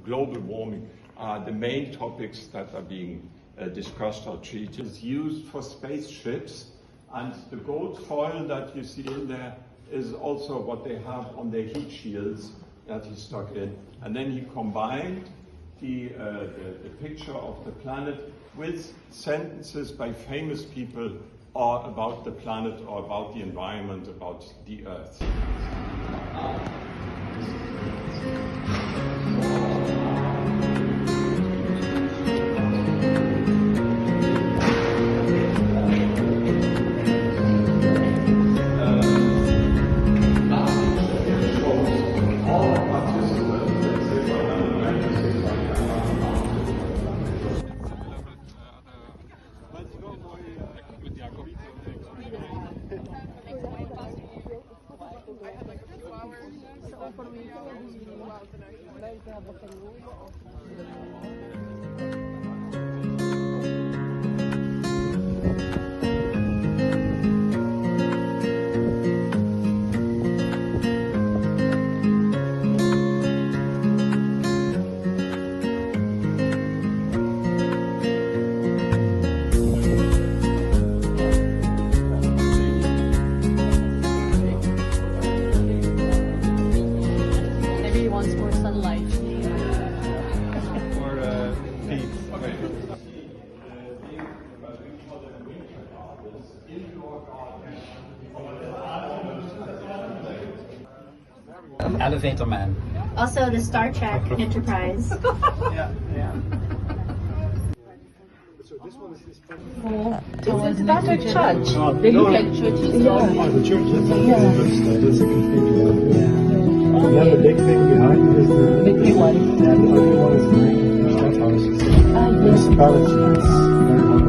global warming are the main topics that are being discussed or treated. It's used for spaceships, and the gold foil that you see in there is also what they have on their heat shields that he stuck in. And then he combined the picture of the planet with sentences by famous people or about the planet or about the environment, about the Earth. Elevator Man. Also the Star Trek Enterprise. Is that a church? They look like churches. Yeah, the church is that's a cathedral. And then the big thing behind is the big one. Yeah, the other one is the church house. Municipality. Very well.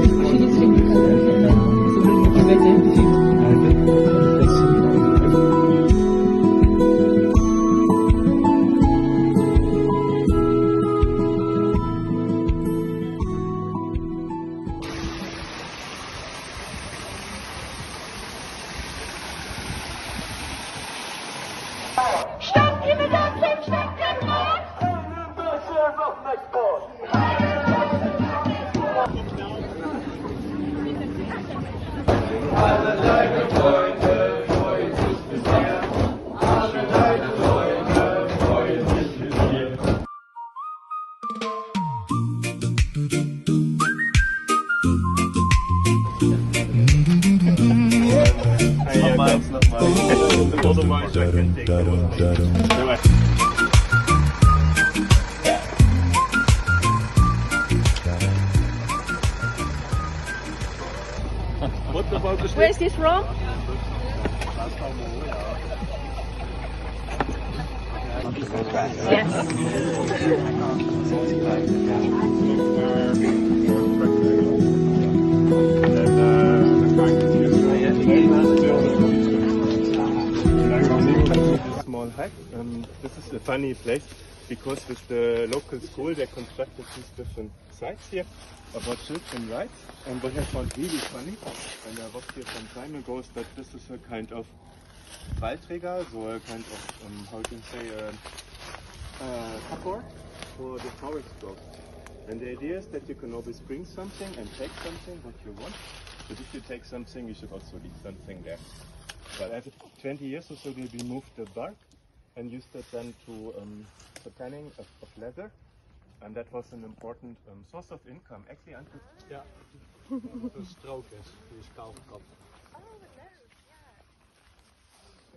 She just thinks it's a bit empty. I think that's Where is this from? Small hack. This is a funny place because with the local school they constructed these different sites here about children's rights. And what I found really funny when I was here some time ago is that this is a kind of Waldregal, so a kind of, how can you say, cupboard for the forest dogs. And the idea is that you can always bring something and take something what you want. But if you take something, you should also leave something there. But after 20 years or so, they removed the bark and used it then to the tanning of leather. And that was an important source of income. Actually, until... Ja, een strook is. Die is kaal gekapt.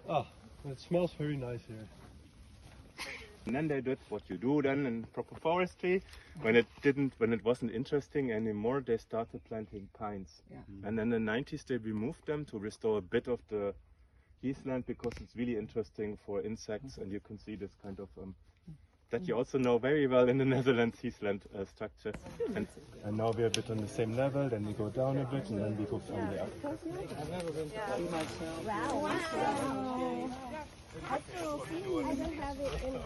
Ah, it smells very nice here. And then they did what you do then in proper forestry. When it wasn't interesting anymore, they started planting pines. Yeah. And then in the 90s they removed them to restore a bit of the heathland because it's really interesting for insects, and you can see this kind of that you also know very well in the Netherlands heathland structure. And now we're a bit on the same level, then we go down a bit, and then we go finally up. I've never been to myself. Wow. I don't have it in a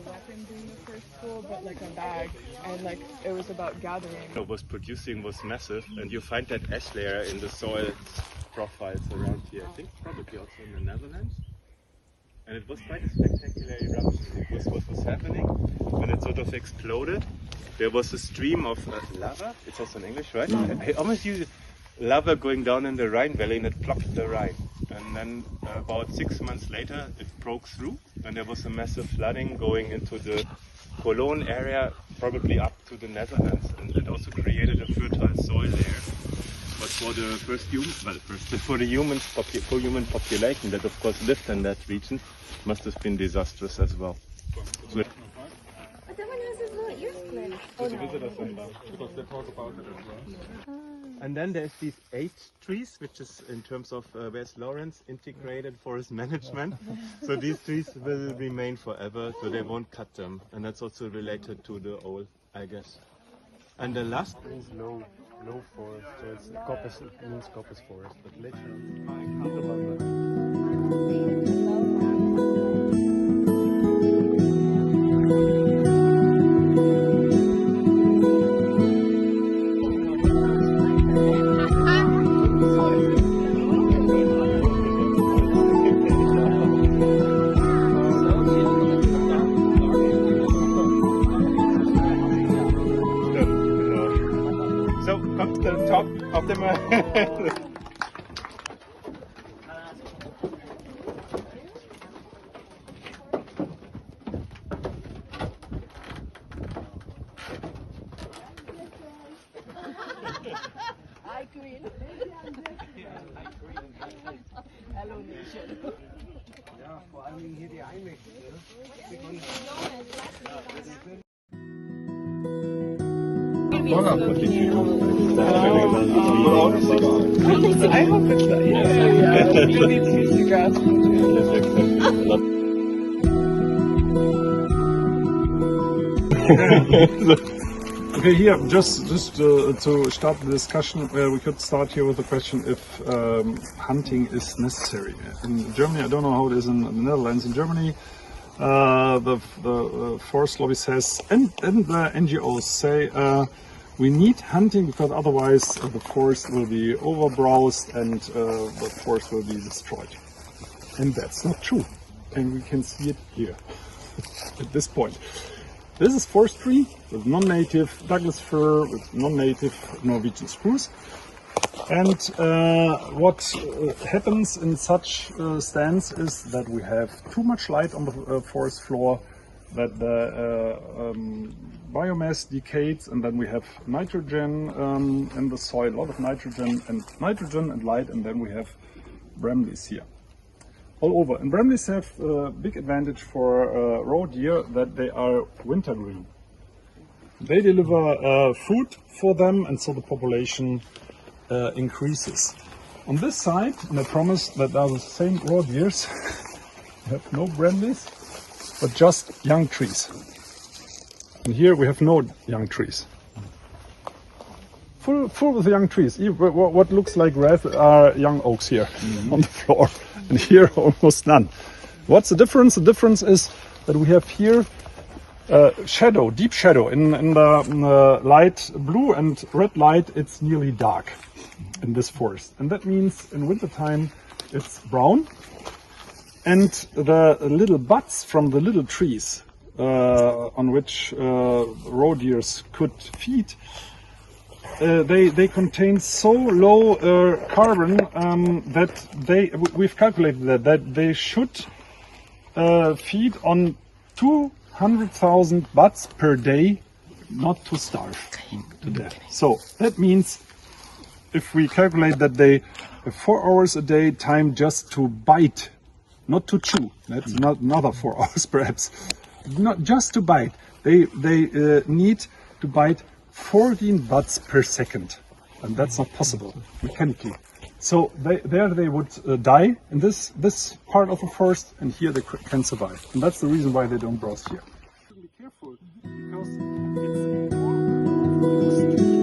weapon during the first school, but like a bag, and like it was about gathering. What was producing was massive, and you find that ash layer in the soil profiles around here. I think probably also in the Netherlands. And it was quite a spectacular eruption because what was happening of exploded, there was a stream of lava. It's also in English, right? I almost use lava going down in the Rhine Valley, and it blocked the Rhine. And then about 6 months later, it broke through, and there was a massive flooding going into the Cologne area, probably up to the Netherlands, and it also created a fertile soil there. But for the for the human population that of course lived in that region, must have been disastrous as well. So But the one has his little ear split. Oh no. because they talk about it as well. And then there's these 8 trees, which is in terms of where's Lawrence integrated forest management. So these trees will remain forever, so they won't cut them, and that's also related to the old, I guess. And the last Means low forest, so it's coppice, it means coppice forest, but later. So come to the top of the mountain. Hi, Queen. Hello, Nation. Ja, vor allem hier die Einwechsel. I hope it's not. Yeah. You need to use the grass. Okay, here, just to start the discussion, we could start here with the question if hunting is necessary. In Germany, I don't know how it is in the Netherlands. In Germany, the forest lobby says, and the NGOs say, we need hunting because otherwise the forest will be overbrowsed and the forest will be destroyed. And that's not true. And we can see it here at this point. This is forestry with non-native Douglas fir, with non-native Norwegian spruce. And what happens in such stands is that we have too much light on the forest floor, that the biomass decays, and then we have nitrogen in the soil, a lot of nitrogen and light, and then we have bramleys here all over. And bramleys have a big advantage for roe deer, that they are wintergreen. They deliver food for them, and so the population increases. On this side, and I promise that are the same roe deers, we have no bramleys, but just young trees. And here we have no young trees. Full with young trees. What looks like grass are young oaks here on the floor. And here almost none. What's the difference? The difference is that we have here shadow, deep shadow. In the light blue and red light, it's nearly dark in this forest. And that means in wintertime it's brown. And the little buds from the little trees on which roe deers could feed, they contain so low carbon that we've calculated that they should feed on 200,000 buds per day, not to starve to death. So that means if we calculate that they have 4 hours a day time just to bite, not to chew, that's not another 4 hours perhaps, not just to bite, they need to bite 14 buds per second, and that's not possible mechanically. So they would die in this part of the forest, and here they can survive. And that's the reason why they don't browse here. Be careful, because it's